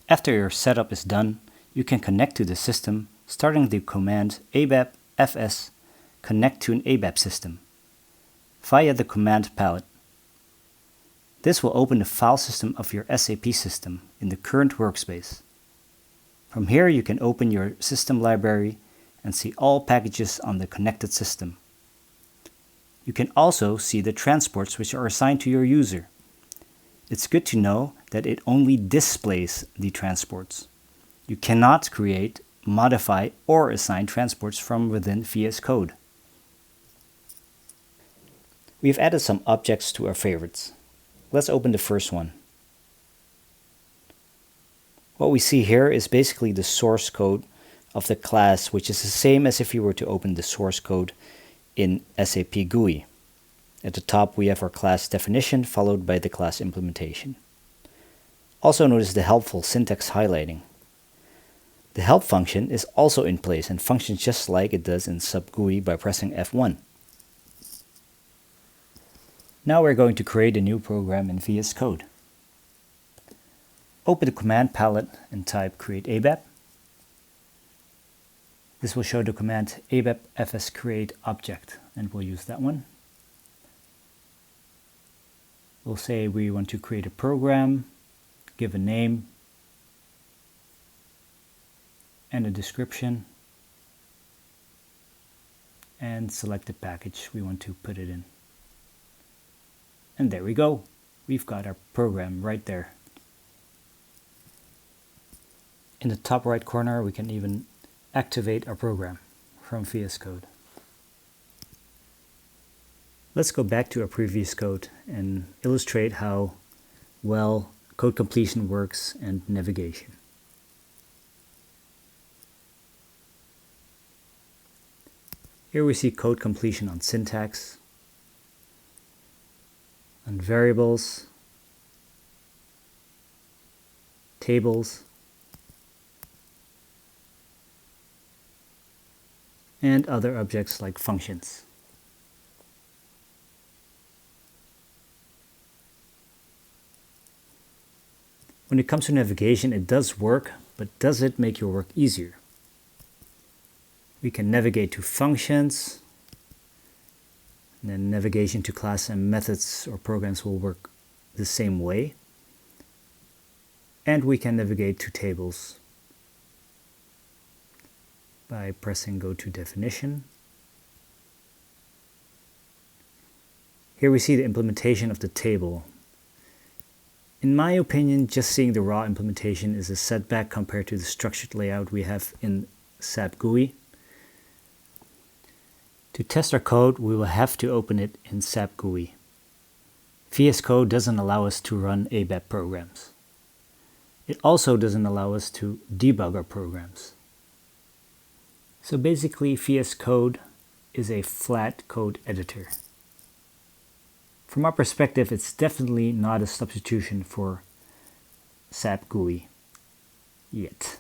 After your setup is done, you can connect to the system starting the command ABAP fs connect to an ABAP system via the command palette. This will open the file system of your SAP system in the current workspace. From here you can open your system library and see all packages on the connected system. You can also see the transports which are assigned to your user. It's good to know that it only displays the transports. You cannot create, modify, or assign transports from within VS Code. We've added some objects to our favorites. Let's open the first one. What we see here is basically the source code of the class, which is the same as if you were to open the source code in SAP GUI. At the top we have our class definition followed by the class implementation. Also notice the helpful syntax highlighting. The help function is also in place and functions just like it does in sub GUI by pressing F1. Now we're going to create a new program in VS Code. Open the command palette and type create ABAP. This will show the command ABAP fs create object, and we'll use that one. We'll say we want to create a program, give a name and a description, and select the package we want to put it in. And there we go. We've got our program right there. In the top right corner we can even activate our program from VS Code. Let's go back to our previous code and illustrate how well code completion works and navigation. Here we see code completion on syntax, on variables, tables, and other objects like functions. When it comes to navigation, it does work, but does it make your work easier? We can navigate to functions, and then navigation to class and methods or programs will work the same way. And we can navigate to tables by pressing go to definition. Here we see the implementation of the table. In my opinion, just seeing the raw implementation is a setback compared to the structured layout we have in SAP GUI. To test our code, we will have to open it in SAP GUI. VS Code doesn't allow us to run ABAP programs. It also doesn't allow us to debug our programs. So basically, VS Code is a flat code editor. From our perspective, it's definitely not a substitution for SAP GUI yet.